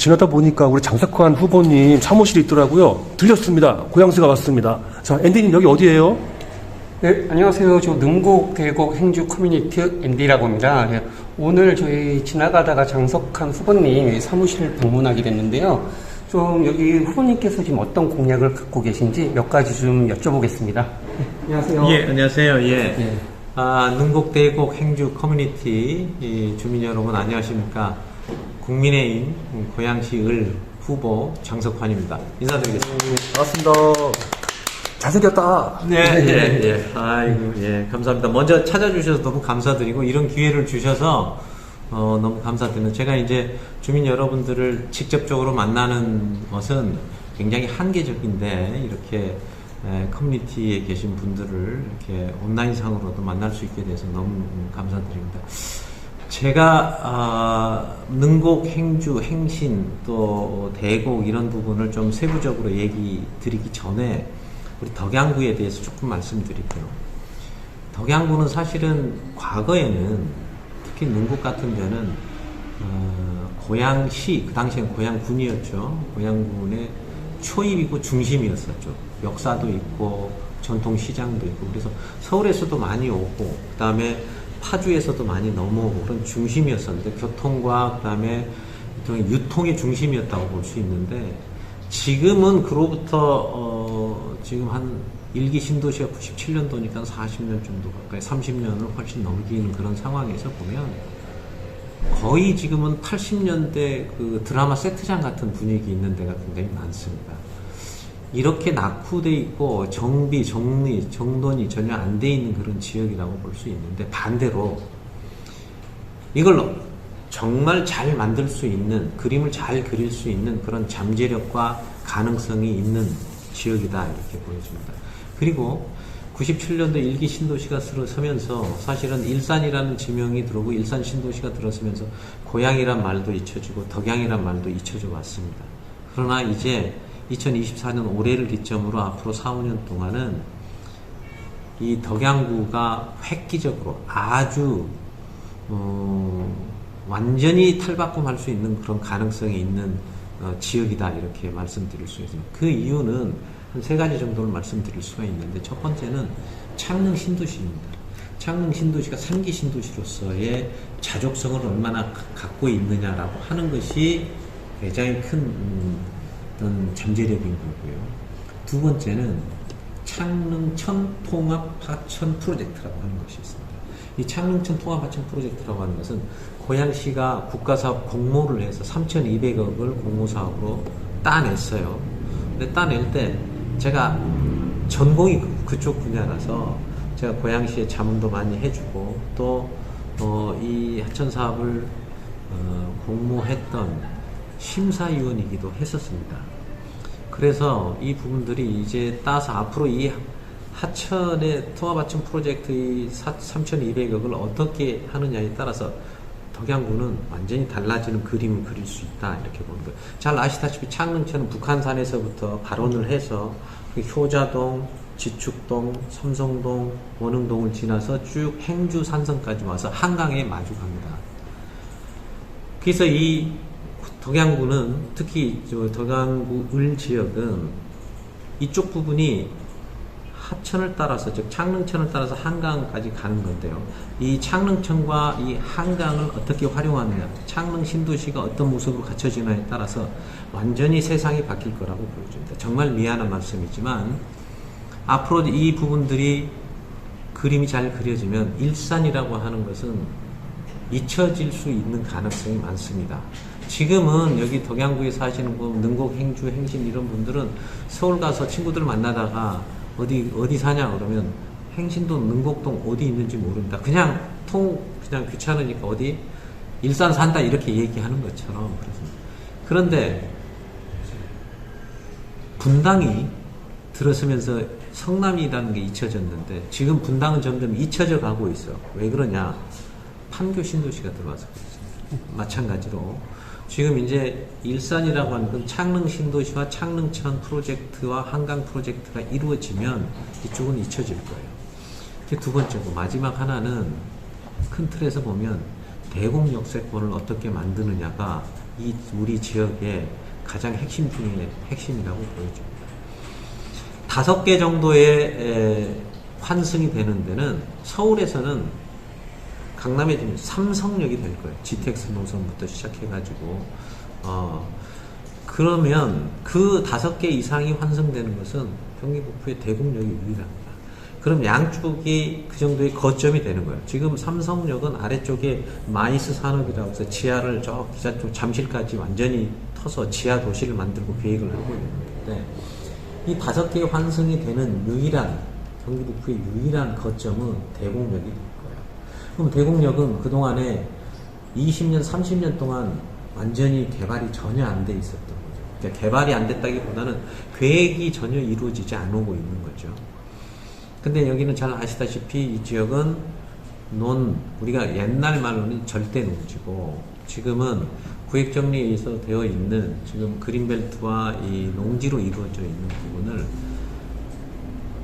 지나다 보니까 우리 장석환 후보님 사무실이 있더라고요. 들렸습니다. 고향시가 왔습니다. 자, 앤디님 여기 어디예요? 네, 안녕하세요. 저 능곡 대곡 행주 커뮤니티 앤디라고 합니다. 네, 오늘 저희 지나가다가 장석환 후보님 사무실을 방문하게 됐는데요. 좀 여기 후보님께서 지금 어떤 공약을 갖고 계신지 몇 가지 좀 여쭤보겠습니다. 네, 안녕하세요. 예, 안녕하세요. 예. 예. 능곡 대곡 행주 커뮤니티 주민 여러분 안녕하십니까? 국민의힘 고양시 을 후보 장석환입니다. 인사드리겠습니다. 반갑습니다. 잘생겼다. 네, 예, 예. 아이고, 예. 감사합니다. 먼저 찾아주셔서 너무 감사드리고, 이런 기회를 주셔서, 너무 감사드립니다. 제가 이제 주민 여러분들을 직접적으로 만나는 것은 굉장히 한계적인데, 이렇게, 커뮤니티에 계신 분들을 이렇게 온라인상으로도 만날 수 있게 돼서 너무 감사드립니다. 제가, 능곡, 행주, 행신, 또 대곡 이런 부분을 좀 세부적으로 얘기 드리기 전에, 우리 덕양구에 대해서 조금 말씀드릴게요. 덕양구는 사실은 과거에는 특히 능곡 같은 데는 고양시, 그 당시엔 고양군이었죠. 고양군의 초입이고 중심이었었죠. 역사도 있고 전통시장도 있고 그래서 서울에서도 많이 오고 그 다음에 파주에서도 많이 넘어오고 그런 중심이었었는데 교통과 그 다음에 유통의 중심이었다고 볼 수 있는데 지금은 그로부터 지금 한 1기 신도시가 97년도니까 40년 정도 가까이 30년을 훨씬 넘기는 그런 상황에서 보면 거의 지금은 80년대 그 드라마 세트장 같은 분위기 있는 데가 굉장히 많습니다. 이렇게 낙후돼 있고 정비, 정리, 정돈이 전혀 안 돼 있는 그런 지역이라고 볼 수 있는데 반대로 이걸 정말 잘 만들 수 있는, 그림을 잘 그릴 수 있는 그런 잠재력과 가능성이 있는 지역이다 이렇게 보여집니다. 그리고 97년도 1기 신도시가 들어서면서 사실은 일산이라는 지명이 들어오고 일산 신도시가 들어서면서 고향이란 말도 잊혀지고 덕양이란 말도 잊혀져 왔습니다. 그러나 이제 2024년 올해를 기점으로 앞으로 4, 5년 동안은 이 덕양구가 획기적으로 아주 완전히 탈바꿈할 수 있는 그런 가능성이 있는 지역이다 이렇게 말씀드릴 수 있습니다. 그 이유는 한 세 가지 정도를 말씀드릴 수가 있는데 첫 번째는 창릉 신도시입니다. 창릉 신도시가 3기 신도시로서의 자족성을 얼마나 갖고 있느냐라고 하는 것이 굉장히 큰 어떤 잠재력인 거고요. 두 번째는 창릉천 통합하천 프로젝트라고 하는 것이 있습니다. 이 창릉천 통합하천 프로젝트라고 하는 것은 고양시가 국가사업 공모를 해서 3,200억을 공모사업으로 따냈어요. 근데 따낼 때 제가 전공이 그쪽 분야라서 제가 고양시에 자문도 많이 해주고 또 이 하천 사업을 공모했던 심사위원이기도 했었습니다. 그래서 이 부분들이 이제 따서 앞으로 이 하천의 통합하천 프로젝트의 3,200억을 어떻게 하느냐에 따라서 덕양구는 완전히 달라지는 그림을 그릴 수 있다 이렇게 보는 거예요. 잘 아시다시피 창릉천은 북한산에서부터 발원을 해서 효자동, 지축동, 삼성동, 원흥동을 지나서 쭉 행주 산성까지 와서 한강에 마주갑니다. 그래서 이 덕양구는 특히 덕양구 을 지역은 이쪽 부분이 하천을 따라서 즉 창릉천을 따라서 한강까지 가는 건데요. 이 창릉천과 이 한강을 어떻게 활용하느냐, 창릉 신도시가 어떤 모습으로 갖춰지느냐에 따라서 완전히 세상이 바뀔 거라고 보여집니다. 정말 미안한 말씀이지만 앞으로 이 부분들이 그림이 잘 그려지면 일산이라고 하는 것은 잊혀질 수 있는 가능성이 많습니다. 지금은 여기 덕양구에 사시는 분, 능곡, 행주, 행신 이런 분들은 서울 가서 친구들 만나다가 어디 사냐 그러면 행신동, 능곡동 어디 있는지 모릅니다. 그냥 귀찮으니까 어디 일산 산다 이렇게 얘기하는 것처럼 그렇습니다. 그런데 분당이 들어서면서 성남이라는 게 잊혀졌는데 지금 분당은 점점 잊혀져 가고 있어. 왜 그러냐? 판교 신도시가 들어와서 그렇습니다. 마찬가지로 지금 이제 일산이라고 하는 건 창릉 신도시와 창릉천 프로젝트와 한강 프로젝트가 이루어지면 이쪽은 잊혀질 거예요. 이게 두 번째고 마지막 하나는 큰 틀에서 보면 대공 역세권을 어떻게 만드느냐가 이 우리 지역의 가장 핵심 중에 핵심이라고 보여집니다. 5개 정도의 환승이 되는 데는 서울에서는 강남에 지금 삼성역이 될 거예요. GTX 노선부터 시작해가지고 그러면 그 5개 이상이 환승되는 것은 경기북부의 대곡역이 유일합니다. 그럼 양쪽이 그 정도의 거점이 되는 거예요. 지금 삼성역은 아래쪽에 마이스 산업이라고 해서 지하를 저 기사 쪽 잠실까지 완전히 터서 지하 도시를 만들고 계획을 하고 있는데, 이 5개의 환승이 되는 유일한, 경기북부의 유일한 거점은 대곡역이 될 거예요. 그럼 대곡역은 그동안에 20년, 30년 동안 완전히 개발이 전혀 안 돼 있었던 거죠. 그러니까 개발이 안 됐다기보다는 계획이 전혀 이루어지지 않고 있는 거죠. 근데 여기는 잘 아시다시피 이 지역은 우리가 옛날 말로는 절대 농지고, 지금은 구획정리에 의해서 되어 있는 지금 그린벨트와 이 농지로 이루어져 있는 부분을,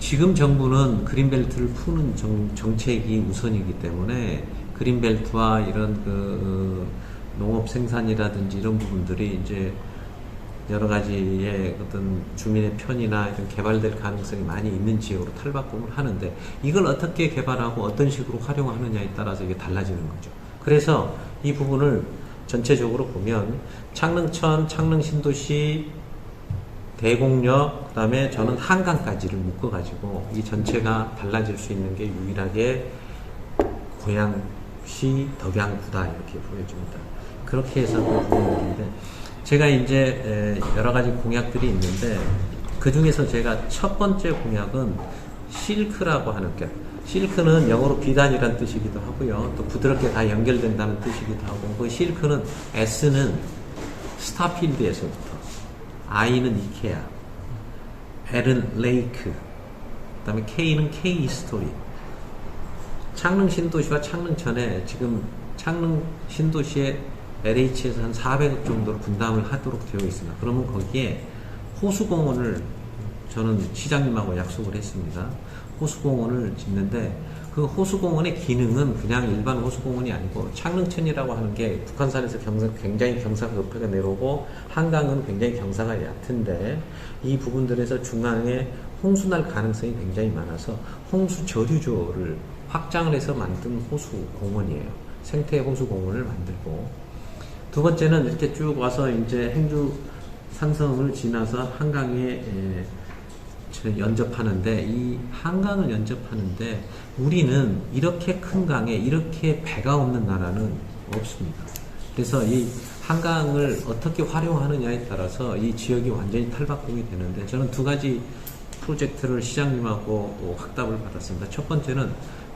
지금 정부는 그린벨트를 푸는 정책이 우선이기 때문에 그린벨트와 이런 그 농업 생산이라든지 이런 부분들이 이제 여러 가지의 어떤 주민의 편이나 이런 개발될 가능성이 많이 있는 지역으로 탈바꿈을 하는데, 이걸 어떻게 개발하고 어떤 식으로 활용하느냐에 따라서 이게 달라지는 거죠. 그래서 이 부분을 전체적으로 보면 창릉천, 창릉신도시, 대곡역, 그 다음에 저는 한강까지를 묶어가지고 이 전체가 달라질 수 있는 게 유일하게 고양시 덕양구다, 이렇게 보여집니다. 그렇게 해서 그 부분들인데, 제가 이제 여러 가지 공약들이 있는데, 그 중에서 제가 첫 번째 공약은 실크라고 하는 게, 실크는 영어로 비단이라는 뜻이기도 하고요, 또 부드럽게 다 연결된다는 뜻이기도 하고, 그 실크는 S는 스타필드에서부터, I는 이케아, L은 레이크, 그 다음에 K는 K 스토리. 창릉 신도시와 창릉천에 지금 창릉 신도시에 LH에서 한 400억 정도로 분담을 하도록 되어 있습니다. 그러면 거기에 호수공원을 저는 시장님하고 약속을 했습니다. 호수공원을 짓는데, 그 호수공원의 기능은 그냥 일반 호수공원이 아니고, 창릉천이라고 하는 게 북한산에서 굉장히 경사가 높게 내려오고, 한강은 굉장히 경사가 얕은데, 이 부분들에서 중앙에 홍수날 가능성이 굉장히 많아서 홍수 저류조를 확장을 해서 만든 호수공원이에요. 생태 호수공원을 만들고, 두 번째는 이렇게 쭉 와서 이제 행주 산성을 지나서 한강에 연접하는데, 이 한강을 연접하는데 우리는 이렇게 큰 강에 이렇게 배가 없는 나라는 없습니다. 그래서 이 한강을 어떻게 활용하느냐에 따라서 이 지역이 완전히 탈바꿈이 되는데, 저는 2가지 프로젝트를 시장님하고 확답을 받았습니다. 첫 번째는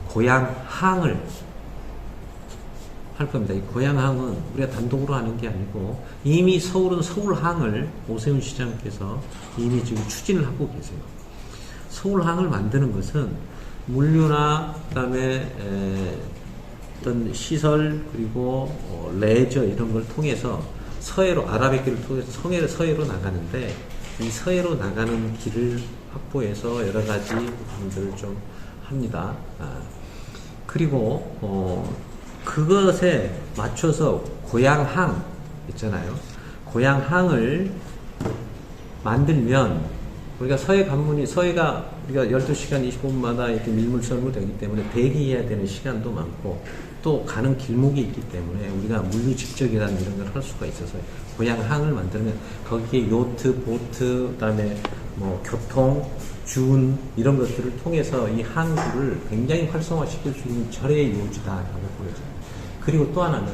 고양항을 할 겁니다. 이 고양항은 우리가 단독으로 하는 게 아니고, 이미 서울은 서울항을 오세훈 시장께서 이미 지금 추진을 하고 계세요. 서울항을 만드는 것은 물류나 그다음에 어떤 시설, 그리고 레저 이런 걸 통해서 서해로, 아라뱃길을 통해서 서해로 나가는데, 이 서해로 나가는 길을 확보해서 여러 가지 부분들을 좀 합니다. 그리고 그것에 맞춰서 고양항 있잖아요. 고양항을 만들면 우리가 서해 관문이, 서해가 우리가 12시간 25분마다 이렇게 밀물선으로 되기 때문에 대기해야 되는 시간도 많고, 또 가는 길목이 있기 때문에 우리가 물류 집적이라는 이런 걸 할 수가 있어서, 고양항을 만들면 거기에 요트, 보트, 그다음에 뭐 교통, 준 이런 것들을 통해서 이 항구를 굉장히 활성화시킬 수 있는 절의 요지다라고 보여져요. 그리고 또 하나는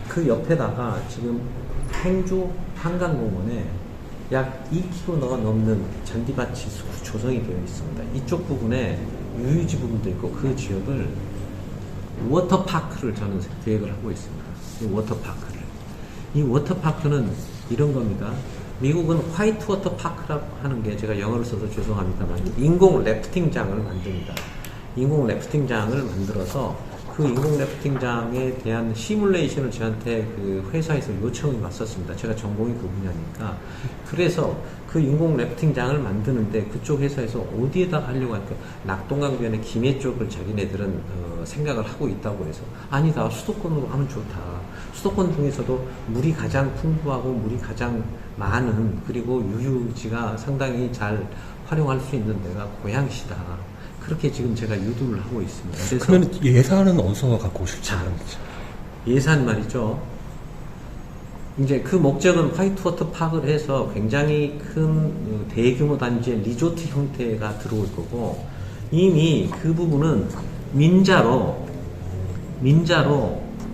그 옆에다가 지금 행주 한강공원에 약 2km가 넘는 잔디밭이 조성이 되어 있습니다. 이쪽 부분에 유유지 부분도 있고, 그 지역을 워터파크를 저는 계획을 하고 있습니다. 이 워터파크는 이런 겁니다. 미국은 화이트 워터 파크라고 하는 게, 제가 영어를 써서 죄송합니다만, 인공 래프팅장을 만듭니다. 인공 래프팅장을 만들어서 그 인공 래프팅장에 대한 시뮬레이션을 저한테 그 회사에서 요청이 왔었습니다. 제가 전공이 그 분야니까. 그래서 그 인공 래프팅장을 만드는데 그쪽 회사에서 어디에다 하려고 하니까 낙동강변의 김해 쪽을 자기네들은 생각을 하고 있다고 해서, 아니다, 수도권으로 하면 좋다. 수도권 중에서도 물이 가장 풍부하고 물이 가장 많은, 그리고 유유지가 상당히 잘 활용할 수 있는 데가 고양시다. 그렇게 지금 제가 유도를 하고 있습니다. 그래서 그러면 예산은 어디서 갖고 오실지. 예산 말이죠. 이제 그 목적은 화이트워터 파크를 해서 굉장히 큰 대규모 단지의 리조트 형태가 들어올 거고, 이미 그 부분은 민자로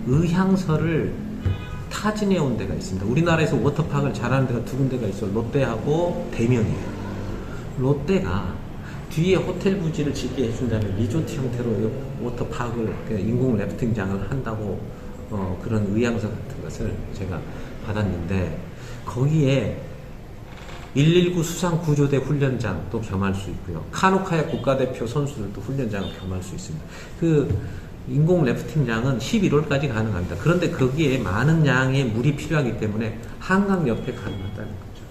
의향서를 타진해 온 데가 있습니다. 우리나라에서 워터파크를 잘하는 데가 두 군데가 있어요. 롯데하고 대명이에요. 롯데가 뒤에 호텔 부지를 짓게 해준 다음에 리조트 형태로 워터파크를, 인공 래프팅장을 한다고 그런 의향서 같은 것을 제가 받았는데, 거기에 119 수상구조대 훈련장도 겸할 수 있고요. 카누카약 국가대표 선수들도 훈련장을 겸할 수 있습니다. 그 인공 래프팅장은 11월까지 가능합니다. 그런데 거기에 많은 양의 물이 필요하기 때문에 한강 옆에 가능하다는 거죠.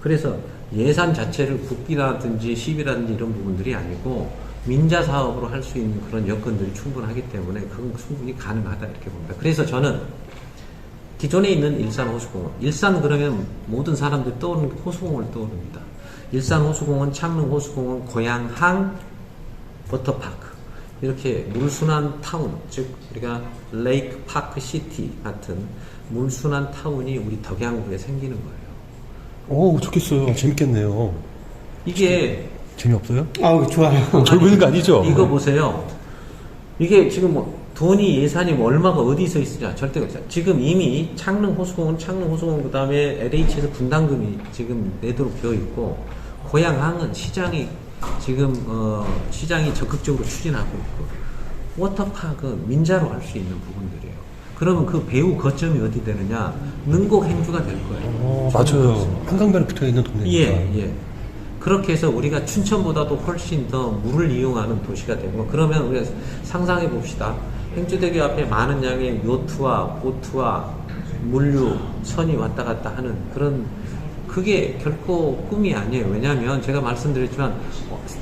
그래서 예산 자체를 국비라든지 시비라든지 이런 부분들이 아니고 민자 사업으로 할 수 있는 그런 여건들이 충분하기 때문에 그건 충분히 가능하다 이렇게 봅니다. 그래서 저는 기존에 있는 일산 호수공원, 일산 그러면 모든 사람들이 떠오르는 게 호수공원을 떠오릅니다. 일산 호수공원, 창릉 호수공원, 고양항 워터파크, 이렇게 물순환 타운, 즉 우리가 레이크 파크 시티 같은 물순환 타운이 우리 덕양구에 생기는 거예요. 오, 좋겠어요. 재밌겠네요. 이게 재미없어요? 아우, 좋아요. 젊은 거 아니죠? 이거 보세요. 이게 지금 뭐 돈이, 예산이 뭐 얼마가 어디서 있으냐, 절대 없어요. 지금 이미 창릉 호수공원, 그 다음에 LH에서 분담금이 지금 내도록 되어 있고, 고양항은 시장이 지금 시장이 적극적으로 추진하고 있고, 워터파크는 민자로 할 수 있는 부분들이에요. 그러면 그 배후 거점이 어디 되느냐? 능곡 행주가 될 거예요. 맞아요. 한강변에 붙어 있는 동네니까. 예. 그렇게 해서 우리가 춘천보다도 훨씬 더 물을 이용하는 도시가 되고, 그러면 우리가 상상해 봅시다. 행주대교 앞에 많은 양의 요트와 보트와 물류, 선이 왔다 갔다 하는 그런, 그게 결코 꿈이 아니에요. 왜냐하면 제가 말씀드렸지만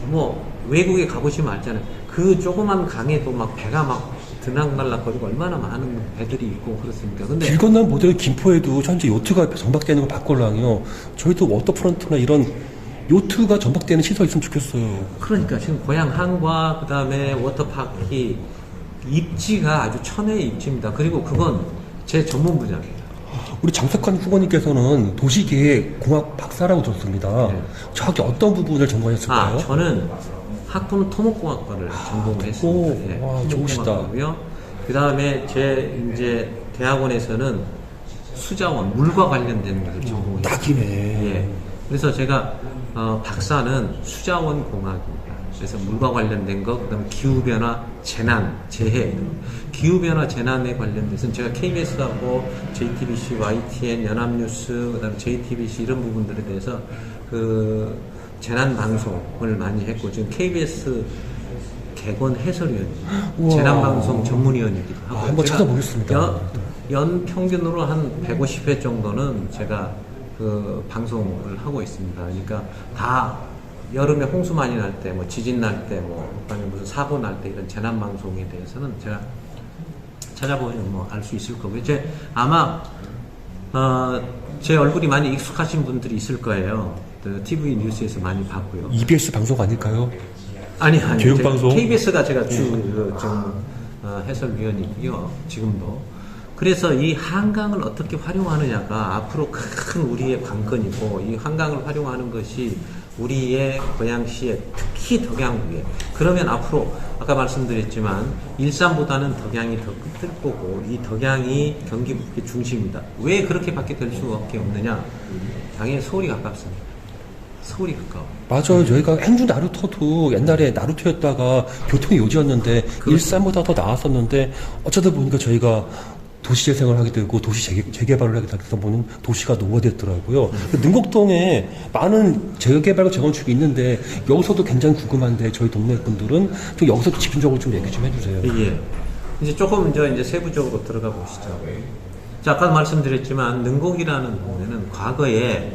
뭐 외국에 가보시면 알잖아요. 그 조그만 강에도 막 배가 막 드락날락거리고 얼마나 많은 배들이 있고 그렇습니까? 근데 길 건너 모델 김포에도 현재 요트가 정박되는 거 봤걸랑요. 저희도 워터프런트나 이런 요트가 정박되는 시설 있으면 좋겠어요. 그러니까 지금 고양항과 그 다음에 워터파크 입지가 아주 천혜의 입지입니다. 그리고 그건 제 전문 분야입니다. 우리 장석환 후보님께서는 도시계획 공학 박사라고 들었습니다. 네. 정확히 어떤 부분을 전공하셨을까요? 저는 학부는 토목공학과를 전공을 했습니다. 오, 와, 좋으시다. 그 다음에 제 이제 대학원에서는 수자원, 물과 관련된 것을 전공했습니다. 딱이네. 예. 그래서 제가 박사는 수자원 공학입니다. 그래서 물과 관련된 것, 그다음에 기후변화, 재난, 재해, 기후변화 재난에 관련돼서는 제가 KBS하고 JTBC, YTN, 연합뉴스, 그다음에 JTBC 이런 부분들에 대해서 그 재난 방송을 많이 했고, 지금 KBS 개건 해설위원입니다. 재난 방송 전문위원이기도 하고. 한번 제가 찾아보겠습니다. 연 평균으로 한 150회 정도는 제가 그 방송을 하고 있습니다. 그러니까 다 여름에 홍수 많이 날 때, 뭐 지진 날 때, 뭐 아니면 무슨 사고 날 때 이런 재난 방송에 대해서는 제가 찾아보면 뭐 알 수 있을 거고요. 이제 아마 제 얼굴이 많이 익숙하신 분들이 있을 거예요. 그 TV 뉴스에서 많이 봤고요. EBS 방송 아닐까요? 아니 교육방송? KBS가 제가 지금 해설위원이고요. 지금도. 그래서 이 한강을 어떻게 활용하느냐가 앞으로 큰 우리의 관건이고, 이 한강을 활용하는 것이 우리의 고양시에, 특히 덕양구에, 그러면 앞으로 아까 말씀드렸지만 일산보다는 덕양이 더 클 거고, 이 덕양이 경기북의 중심이다. 왜 그렇게 밖에 될 수밖에 없느냐? 당연히 서울이 가깝습니다. 서울이 가까워. 맞아요. 저희가 행주 나루터도 옛날에 나루터였다가 교통이 요지였는데 일산보다 더 나았었는데, 어쩌다 보니까 저희가 도시재생을 하게 되고 도시 재개발을 하게 되다 보니 도시가 노후화됐더라고요. 능곡동에 많은 재개발과 재건축이 있는데 여기서도 굉장히 궁금한데 저희 동네 분들은 좀 여기서도 집중적으로 좀 얘기 좀 해주세요. 예. 이제 조금 이제 세부적으로 들어가 보시죠. 자, 아까 말씀드렸지만 능곡이라는 동네는 과거에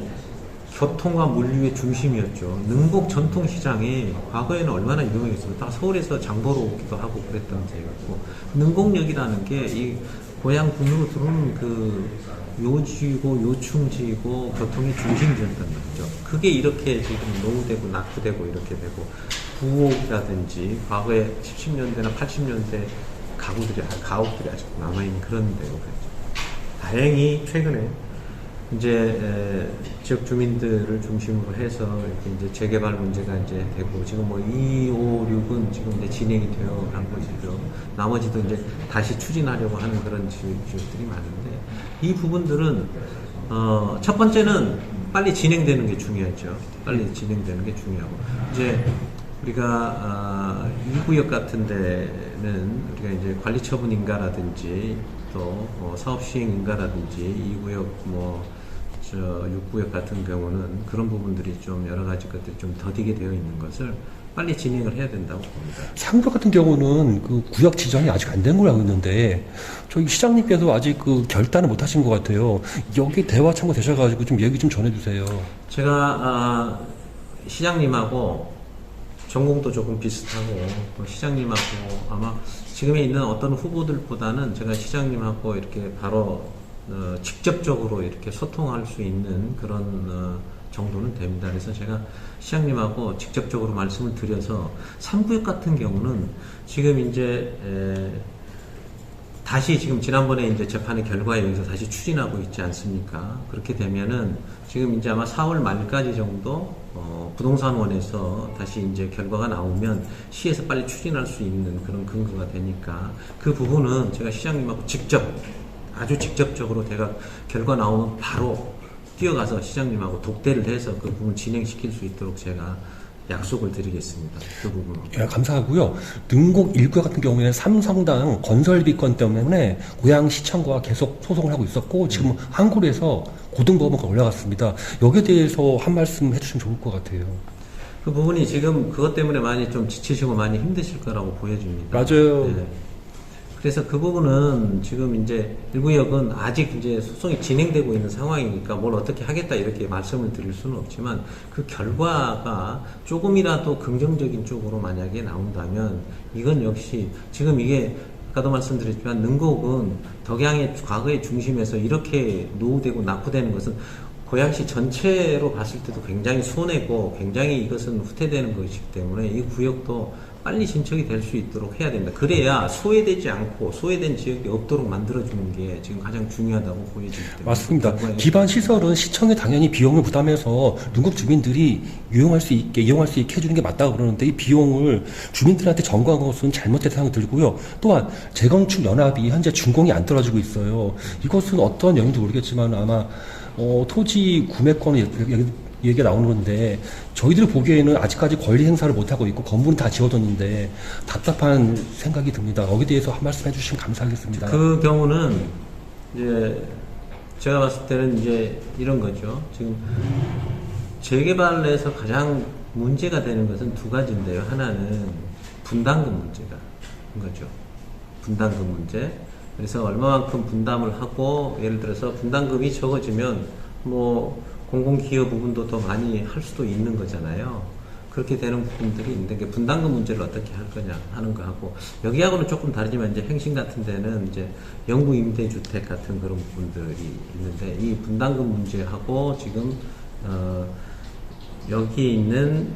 교통과 물류의 중심이었죠. 능곡 전통시장이 과거에는 얼마나 유명했어요. 다 서울에서 장 보러 오기도 하고 그랬던 데였고, 능곡역이라는 게 이 고향 군으로 들어오는 그 요지고 요충지고 교통의 중심지였던 거죠. 그게 이렇게 지금 노후되고 낙후되고 이렇게 되고, 부엌이라든지 과거에 70년대나 80년대 가옥들이 아직 남아있는 그런 데고 그랬죠. 다행히 최근에 이제 지역 주민들을 중심으로 해서 이렇게 이제 재개발 문제가 이제 되고, 지금 뭐 2, 5, 6은 지금 이제 진행이 되어 간 것이죠. 나머지도 이제 다시 추진하려고 하는 그런 지역들이 많은데, 이 부분들은 첫 번째는 빨리 진행되는 게 중요하죠. 빨리 진행되는 게 중요하고, 이제 우리가 이 구역 같은 데는 우리가 이제 관리처분 인가라든지 또 사업 시행 인가라든지 이 구역 6구역 같은 경우는 그런 부분들이 좀 여러 가지 것들이 좀 더디게 되어 있는 것을 빨리 진행을 해야 된다고 봅니다. 상구 같은 경우는 그 구역 지정이 아직 안 된 걸로 알고 있는데, 저희 시장님께서 아직 그 결단을 못 하신 것 같아요. 여기 대화 참고되셔가지고 좀 얘기 좀 전해주세요. 제가 시장님하고 전공도 조금 비슷하고, 또 시장님하고 아마 지금에 있는 어떤 후보들보다는 제가 시장님하고 이렇게 바로 직접적으로 이렇게 소통할 수 있는 그런 정도는 됩니다. 그래서 제가 시장님하고 직접적으로 말씀을 드려서 3구역 같은 경우는 지금 이제 다시 지금 지난번에 이제 재판의 결과에 의해서 다시 추진하고 있지 않습니까? 그렇게 되면은 지금 이제 아마 4월 말까지 정도 부동산원에서 다시 이제 결과가 나오면 시에서 빨리 추진할 수 있는 그런 근거가 되니까, 그 부분은 제가 시장님하고 아주 직접적으로 제가 결과 나오면 바로 뛰어가서 시장님하고 독대를 해서 그 부분 진행시킬 수 있도록 제가 약속을 드리겠습니다. 그 부분은. 예, 감사하고요. 능곡 1구역 같은 경우에는 삼성당 건설비건 때문에 고양시청과 계속 소송을 하고 있었고, 지금 항구에서 고등법원까지 올라갔습니다. 여기에 대해서 한 말씀 해주시면 좋을 것 같아요. 그 부분이 지금 그것 때문에 많이 좀 지치시고 많이 힘드실 거라고 보여집니다. 맞아요. 네. 그래서 그 부분은 지금 이제 1구역은 아직 이제 소송이 진행되고 있는 상황이니까 뭘 어떻게 하겠다 이렇게 말씀을 드릴 수는 없지만, 그 결과가 조금이라도 긍정적인 쪽으로 만약에 나온다면, 이건 역시 지금 이게 아까도 말씀드렸지만 능곡은 덕양의 과거의 중심에서 이렇게 노후되고 낙후되는 것은 고양시 전체로 봤을 때도 굉장히 손해고 굉장히 이것은 후퇴되는 것이기 때문에 이 구역도 빨리 진척이 될 수 있도록 해야 됩니다. 그래야 소외되지 않고 소외된 지역이 없도록 만들어주는 게 지금 가장 중요하다고 보여지기 때문에. 맞습니다. 기반 시설은 시청에 당연히 비용을 부담해서 능곡 주민들이 이용할 수 있게 해주는 게 맞다고 그러는데, 이 비용을 주민들한테 전가한 것은 잘못된 생각이 들고요. 또한 재건축 연합이 현재 준공이 안 떨어지고 있어요. 이것은 어떤 영인지 모르겠지만 아마 토지 구매권을 얘기가 나오는 건데, 저희들이 보기에는 아직까지 권리 행사를 못하고 있고 건물은 다 지어졌는데 답답한 생각이 듭니다. 여기에 대해서 한 말씀 해주시면 감사하겠습니다. 그 경우는 이제 제가 봤을 때는 이제 이런 거죠. 지금 재개발에서 가장 문제가 되는 것은 두 가지인데요. 하나는 분담금 문제가 인 거죠. 분담금 문제. 그래서 얼마만큼 분담을 하고, 예를 들어서 분담금이 적어지면 공공기여 부분도 더 많이 할 수도 있는 거잖아요. 그렇게 되는 부분들이 있는데, 그 분담금 문제를 어떻게 할 거냐 하는 거 하고, 여기하고는 조금 다르지만 이제 행신 같은 데는 이제 영구 임대주택 같은 그런 부분들이 있는데, 이 분담금 문제하고 지금 여기 있는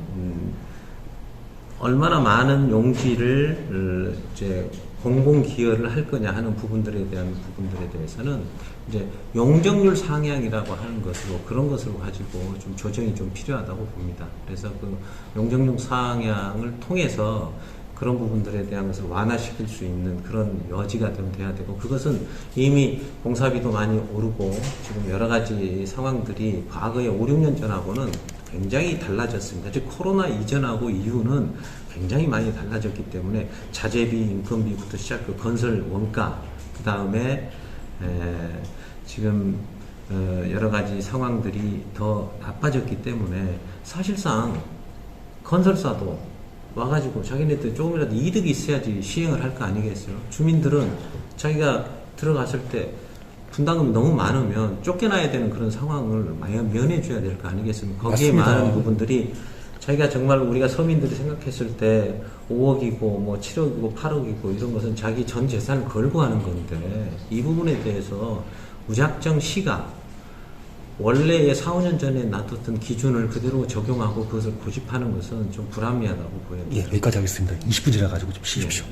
얼마나 많은 용지를 이제 공공기여를 할 거냐 하는 부분들에 대해서는 이제 용적률 상향이라고 하는 것으로, 그런 것으로 가지고 좀 조정이 좀 필요하다고 봅니다. 그래서 그 용적률 상향을 통해서 그런 부분들에 대한 것을 완화시킬 수 있는 그런 여지가 좀 돼야 되고, 그것은 이미 공사비도 많이 오르고 지금 여러 가지 상황들이 과거에 5, 6년 전하고는 굉장히 달라졌습니다. 즉 코로나 이전하고 이후는 굉장히 많이 달라졌기 때문에 자재비, 인건비부터 시작, 그 건설 원가, 그 다음에 지금 여러 가지 상황들이 더 나빠졌기 때문에 사실상 건설사도 와가지고 자기네들 조금이라도 이득이 있어야지 시행을 할 거 아니겠어요? 주민들은 자기가 들어갔을 때 분담금이 너무 많으면 쫓겨나야 되는 그런 상황을 면해줘야 될 거 아니겠습니까? 거기에 맞습니다. 많은 부분들이 자기가 정말 우리가 서민들이 생각했을 때 5억이고 뭐 7억이고 8억이고 이런 것은 자기 전 재산을 걸고 하는 건데 이 부분에 대해서 무작정 시가 원래의 4, 5년 전에 놔뒀던 기준을 그대로 적용하고 그것을 고집하는 것은 좀 불합리하다고 보여요. 예, 여기까지 하겠습니다. 20분 지나가지고 좀 쉬십시오.